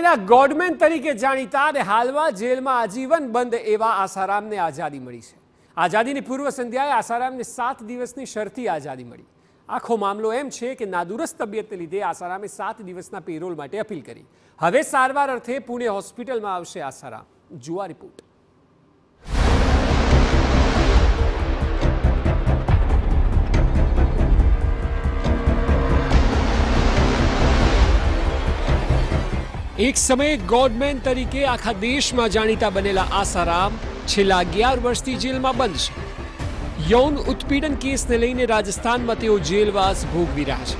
ચાલેલા ગોડમેન તરીકે જાણીતા અને હાલમાં જેલમાં આજીવન બંધ એવા આસારામને આઝાદી મળી છે. આઝાદીની પૂર્વ સંધ્યાએ આસારામને 7 દિવસની શરતી આઝાદી મળી. આખો મામલો એમ છે કે નાદુરસ્ત તબિયતને લીધે આસારામે 7 દિવસના પેરોલ માટે અપીલ કરી. હવે સારવાર અર્થે પુણે હોસ્પિટલમાં આવશે આસારામ. જુઓ આ રિપોર્ટ. એક સમયે ગોડમેન તરીકે આખા દેશમાં જાણીતા બનેલા આસારામ છેલ્લા 11 વર્ષથી જેલમાં બંધ છે. યૌન ઉત્પીડન કેસને લઈને રાજસ્થાનમાં તેઓ જેલવાસ ભોગવી રહ્યા છે.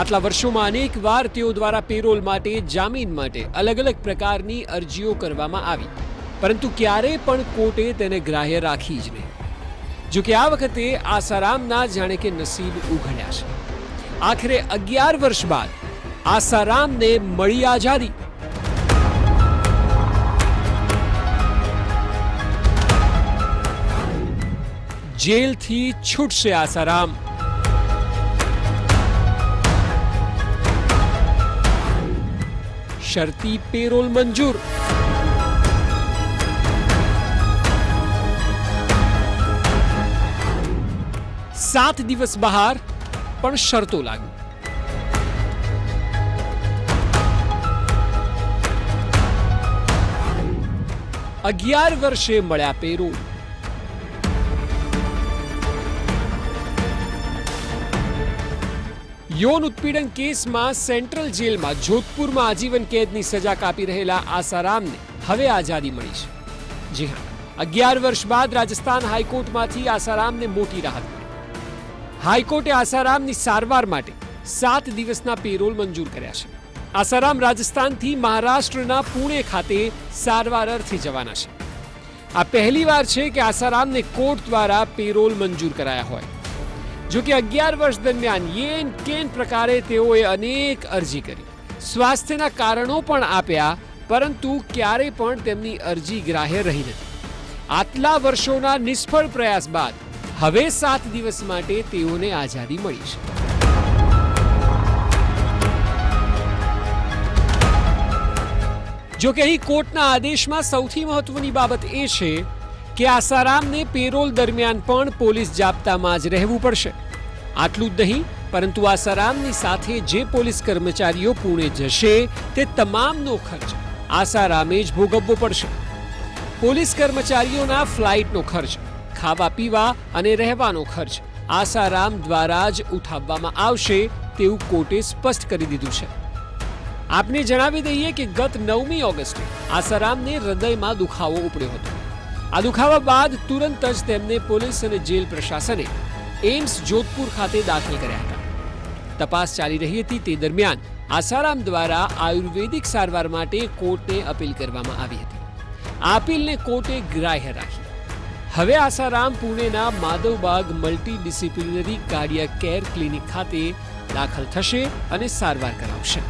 આટલા વર્ષોમાં અનેક વાર તેઓ દ્વારા પેરોલ માટે, જામીન માટે અલગ અલગ પ્રકારની અરજીઓ કરવામાં આવી, પરંતુ ક્યારેય પણ કોર્ટે તેને ગ્રાહ્ય રાખી જ નહીં. જો કે આ વખતે આસારામના જાણે કે નસીબ ઉઘડ્યા છે. આખરે 11 વર્ષ બાદ આસારામને મળી આઝાદી. જેલથી છૂટશે આસારામ. શરતી પેરોલ મંજૂર. સાત દિવસ બહાર પણ શરતો લાગુ. અગિયાર વર્ષે મળ્યા પેરોલ. યૌન ઉત્પીડન કેસમાં સેન્ટ્રલ જેલમાં જોધપુરમાં આજીવન કેદની સજા કાપી રહેલા આસારામને હવે આઝાદી મળી છે. જી હા, 11 વર્ષ બાદ રાજસ્થાન હાઈકોર્ટમાંથી આસારામને મોટી રાહત મળી. હાઈકોર્ટે આસારામની સારવાર માટે 7 દિવસના પેરોલ મંજૂર કર્યા છે. આસારામ રાજસ્થાનથી મહારાષ્ટ્રના પુણે ખાતે સારવાર અર્થે જવાના છે. આ પહેલીવાર છે કે આસારામને કોર્ટ દ્વારા પેરોલ મંજૂર કરાયા હોય. જો કે 11 વર્ષ દરમિયાન યેન કેન પ્રકારે તેઓએ અનેક અરજી કરી, સ્વાસ્થ્યના કારણો પણ આપ્યા, પરંતુ ક્યારેય પણ તેમની અરજી ગ્રાહ્ય રહી નથી. આટલા વર્ષોના નિષ્ફળ પ્રયાસ બાદ હવે 7 દિવસ માટે તેઓને આઝાદી મળી છે. જો કે અહીં કોર્ટના આદેશમાં સૌથી મહત્વની બાબત એ છે કે આસારામને પેરોલ દરમિયાન પણ પોલીસ જાપ્તામાં જ રહેવું પડશે. આટલું જ નહીં, પરંતુ આસારામની સાથે જે પોલીસ કર્મચારીઓ પુણે જશે તે તમામનો ખર્ચ આસારામે જ ભોગવવો પડશે. પોલીસ કર્મચારીઓના ફ્લાઇટનો ખર્ચ, ખાવા પીવા અને રહેવાનો ખર્ચ આસારામ દ્વારા જ ઉઠાવવામાં આવશે તેવું કોર્ટે સ્પષ્ટ કરી દીધું છે. આપને જણાવી દઈએ કે ગત 9મી ઓગસ્ટે આસારામને હૃદયમાં દુખાવો ઉપડ્યો હતો. આ દુખાવા બાદ તુરંત જ તેમને પોલીસ અને જેલ પ્રશાસને એમ્સ જોધપુર ખાતે દાખલ કર્યા હતા. તપાસ ચાલી રહી હતી તે દરમિયાન આસારામ દ્વારા આયુર્વેદિક સારવાર માટે કોર્ટને અપીલ કરવામાં આવી હતી. આ અપીલને કોર્ટે ગ્રાહ્ય રાખી. હવે આસારામ પુણેના Madhavbaug multidisciplinary cardiac care clinic ખાતે દાખલ થશે અને સારવાર કરાવશે.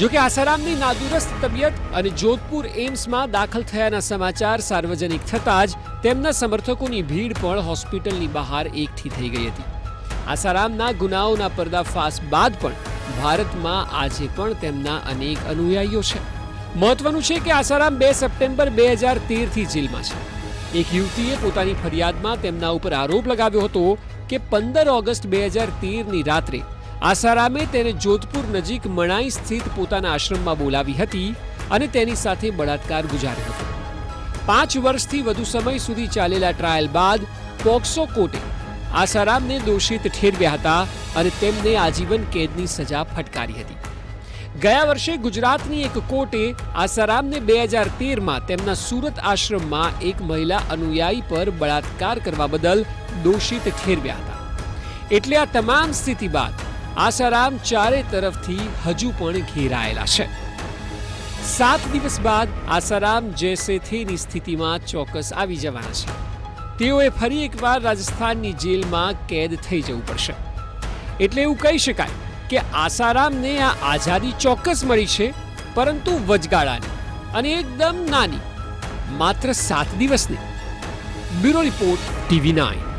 જો કે આસારામની નાદુરસ્ત તબિયત અને જોધપુર એમ્સમાં દાખલ થયાના સમાચાર સાર્વજનિક થતાં જ તેમના સમર્થકોની ભીડ પણ હોસ્પિટલની બહાર એકઠી થઈ ગઈ હતી. આસારામના ગુનાઓના પર્દાફાશ બાદ પણ ભારતમાં આજે પણ તેમના અનેક અનુયાયીઓ છે. મહત્વનું છે કે આસારામ 2 સપ્ટેમ્બર 2013થી જેલમાં છે. એક યુવતીએ પોતાની ફરિયાદમાં તેમના ઉપર આરોપ લગાવ્યો હતો કે 15 ઓગસ્ટ 2013ની રાત્રે આસારામે તેને જોધપુર નજીક મણાઈ સ્થિત પોતાના આશ્રમમાં બોલાવી હતી અને તેની સાથે બળાત્કાર ગુજાર્યો હતો. 5 વર્ષથી વધુ સમય સુધી ચાલેલા ટ્રાયલ બાદ પોક્સો કોર્ટે આસારામને દોષિત ઠેરવ્યા હતા અને તેમને આજીવન કેદની સજા ફટકારી હતી. ગયા વર્ષે ગુજરાતની એક કોર્ટે આસારામને 2013માં તેમના સુરત આશ્રમમાં એક મહિલા અનુયાયી પર બળાત્કાર કરવા બદલ દોષિત ઠેરવ્યા હતા. એટલે આ તમામ સ્થિતિ બાદ આસારામ ચારે તરફથી હજુ પણ ઘેરાયેલા છે. 7 દિવસ બાદ આસારામ જૈસે થેની સ્થિતિમાં ચોક્કસ આવી જવાના છે. તેઓએ ફરી એકવાર રાજસ્થાનની જેલમાં કેદ થઈ જવું પડશે. એટલે એવું કહી શકાય કે આસારામને આ આઝાદી ચોક્કસ મળી છે, પરંતુ વચગાળાની અને એકદમ નાની, માત્ર 7 દિવસની. Bureau report, TV9.